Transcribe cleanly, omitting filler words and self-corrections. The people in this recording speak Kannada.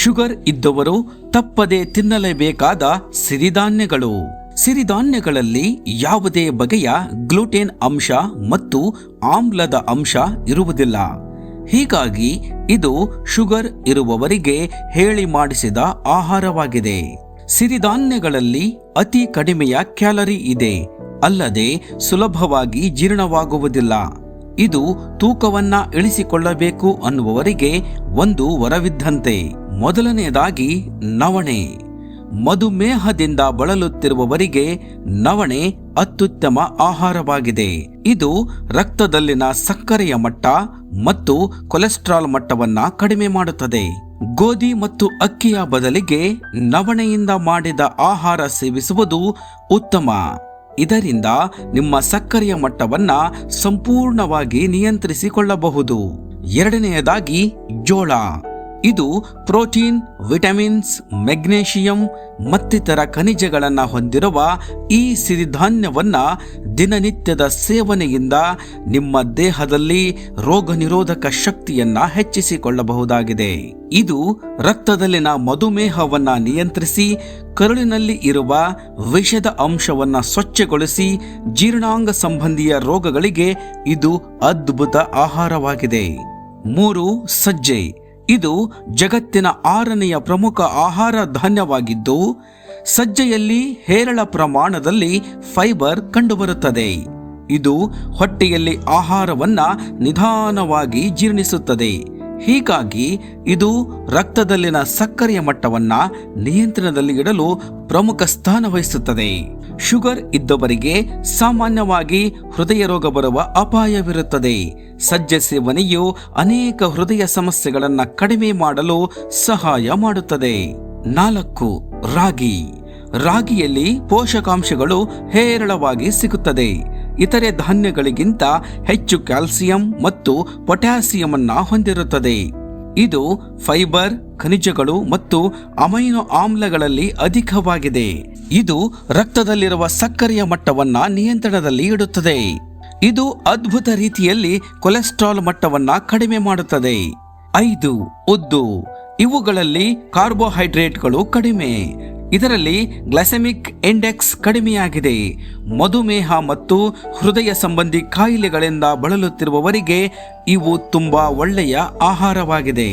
ಶುಗರ್ ಇದ್ದವರು ತಪ್ಪದೆ ತಿನ್ನಲೇಬೇಕಾದ ಸಿರಿಧಾನ್ಯಗಳು. ಸಿರಿಧಾನ್ಯಗಳಲ್ಲಿ ಯಾವುದೇ ಬಗೆಯ ಗ್ಲೂಟೆನ್ ಅಂಶ ಮತ್ತು ಆಮ್ಲದ ಅಂಶ ಇರುವುದಿಲ್ಲ. ಹೀಗಾಗಿ ಇದು ಶುಗರ್ ಇರುವವರಿಗೆ ಹೇಳಿ ಮಾಡಿಸಿದ ಆಹಾರವಾಗಿದೆ. ಸಿರಿಧಾನ್ಯಗಳಲ್ಲಿ ಅತಿ ಕಡಿಮೆಯ ಕ್ಯಾಲರಿ ಇದೆ, ಅಲ್ಲದೆ ಸುಲಭವಾಗಿ ಜೀರ್ಣವಾಗುವುದಿಲ್ಲ. ಇದು ತೂಕವನ್ನ ಇಳಿಸಿಕೊಳ್ಳಬೇಕು ಅನ್ನುವವರಿಗೆ ಒಂದು ವರವಿದ್ದಂತೆ. ಮೊದಲನೆಯದಾಗಿ ನವಣೆ. ಮಧುಮೇಹದಿಂದ ಬಳಲುತ್ತಿರುವವರಿಗೆ ನವಣೆ ಅತ್ಯುತ್ತಮ ಆಹಾರವಾಗಿದೆ. ಇದು ರಕ್ತದಲ್ಲಿನ ಸಕ್ಕರೆಯ ಮಟ್ಟ ಮತ್ತು ಕೊಲೆಸ್ಟ್ರಾಲ್ ಮಟ್ಟವನ್ನ ಕಡಿಮೆ ಮಾಡುತ್ತದೆ. ಗೋಧಿ ಮತ್ತು ಅಕ್ಕಿಯ ಬದಲಿಗೆ ನವಣೆಯಿಂದ ಮಾಡಿದ ಆಹಾರ ಸೇವಿಸುವುದು ಉತ್ತಮ. ಇದರಿಂದ ನಿಮ್ಮ ಸಕ್ಕರೆಯ ಮಟ್ಟವನ್ನ ಸಂಪೂರ್ಣವಾಗಿ ನಿಯಂತ್ರಿಸಿಕೊಳ್ಳಬಹುದು. ಎರಡನೆಯದಾಗಿ ಜೋಳ. ಇದು ಪ್ರೋಟೀನ್, ವಿಟಮಿನ್ಸ್, ಮೆಗ್ನೇಷಿಯಂ ಮತ್ತಿತರ ಖನಿಜಗಳನ್ನು ಹೊಂದಿರುವ ಈ ಸಿರಿಧಾನ್ಯವನ್ನ ದಿನನಿತ್ಯದ ಸೇವನೆಯಿಂದ ನಿಮ್ಮ ದೇಹದಲ್ಲಿ ರೋಗ ನಿರೋಧಕ ಶಕ್ತಿಯನ್ನ ಹೆಚ್ಚಿಸಿಕೊಳ್ಳಬಹುದಾಗಿದೆ. ಇದು ರಕ್ತದಲ್ಲಿನ ಮಧುಮೇಹವನ್ನ ನಿಯಂತ್ರಿಸಿ ಕರುಳಿನಲ್ಲಿ ಇರುವ ವಿಷದ ಅಂಶವನ್ನ ಸ್ವಚ್ಛಗೊಳಿಸಿ ಜೀರ್ಣಾಂಗ ಸಂಬಂಧಿಯ ರೋಗಗಳಿಗೆ ಇದು ಅದ್ಭುತ ಆಹಾರವಾಗಿದೆ. 3. ಸಜ್ಜೆ. ಇದು ಜಗತ್ತಿನ 6ನೆಯ ಪ್ರಮುಖ ಆಹಾರ ಧಾನ್ಯವಾಗಿದ್ದು ಸಜ್ಜೆಯಲ್ಲಿ ಹೇರಳ ಪ್ರಮಾಣದಲ್ಲಿ ಫೈಬರ್ ಕಂಡುಬರುತ್ತದೆ. ಇದು ಹೊಟ್ಟೆಯಲ್ಲಿ ಆಹಾರವನ್ನ ನಿಧಾನವಾಗಿ ಜೀರ್ಣಿಸುತ್ತದೆ. ಹೀಗಾಗಿ ಇದು ರಕ್ತದಲ್ಲಿನ ಸಕ್ಕರೆಯ ಮಟ್ಟವನ್ನ ನಿಯಂತ್ರಣದಲ್ಲಿ ಇಡಲು ಪ್ರಮುಖ ಸ್ಥಾನ ವಹಿಸುತ್ತದೆ. ಶುಗರ್ ಇದ್ದವರಿಗೆ ಸಾಮಾನ್ಯವಾಗಿ ಹೃದಯ ರೋಗ ಬರುವ ಅಪಾಯವಿರುತ್ತದೆ. ಸಜ್ಜೆ ಸೇವನೆಯು ಅನೇಕ ಹೃದಯ ಸಮಸ್ಯೆಗಳನ್ನು ಕಡಿಮೆ ಮಾಡಲು ಸಹಾಯ ಮಾಡುತ್ತದೆ. 4. ರಾಗಿ. ರಾಗಿಯಲ್ಲಿ ಪೋಷಕಾಂಶಗಳು ಹೇರಳವಾಗಿ ಸಿಗುತ್ತದೆ. ಇತರೆ ಧಾನ್ಯಗಳಿಗಿಂತ ಹೆಚ್ಚು ಕ್ಯಾಲ್ಸಿಯಂ ಮತ್ತು ಪೊಟ್ಯಾಸಿಯಂ ಅನ್ನ ಹೊಂದಿರುತ್ತದೆ. ಇದು ಫೈಬರ್, ಖನಿಜಗಳು ಮತ್ತು ಅಮೈನೋ ಆಮ್ಲಗಳಲ್ಲಿ ಅಧಿಕವಾಗಿದೆ. ಇದು ರಕ್ತದಲ್ಲಿರುವ ಸಕ್ಕರೆಯ ಮಟ್ಟವನ್ನ ನಿಯಂತ್ರಣದಲ್ಲಿ ಇಡುತ್ತದೆ. ಇದು ಅದ್ಭುತ ರೀತಿಯಲ್ಲಿ ಕೊಲೆಸ್ಟ್ರಾಲ್ ಮಟ್ಟವನ್ನ ಕಡಿಮೆ ಮಾಡುತ್ತದೆ. 5. ಉದ್ದು. ಇವುಗಳಲ್ಲಿ ಕಾರ್ಬೋಹೈಡ್ರೇಟ್ಗಳು ಕಡಿಮೆ. ಇದರಲ್ಲಿ ಗ್ಲೈಸೆಮಿಕ್ ಇಂಡೆಕ್ಸ್ ಕಡಿಮೆಯಾಗಿದೆ. ಮಧುಮೇಹ ಮತ್ತು ಹೃದಯ ಸಂಬಂಧಿ ಕಾಯಿಲೆಗಳಿಂದ ಬಳಲುತ್ತಿರುವವರಿಗೆ ಇವು ತುಂಬಾ ಒಳ್ಳೆಯ ಆಹಾರವಾಗಿದೆ.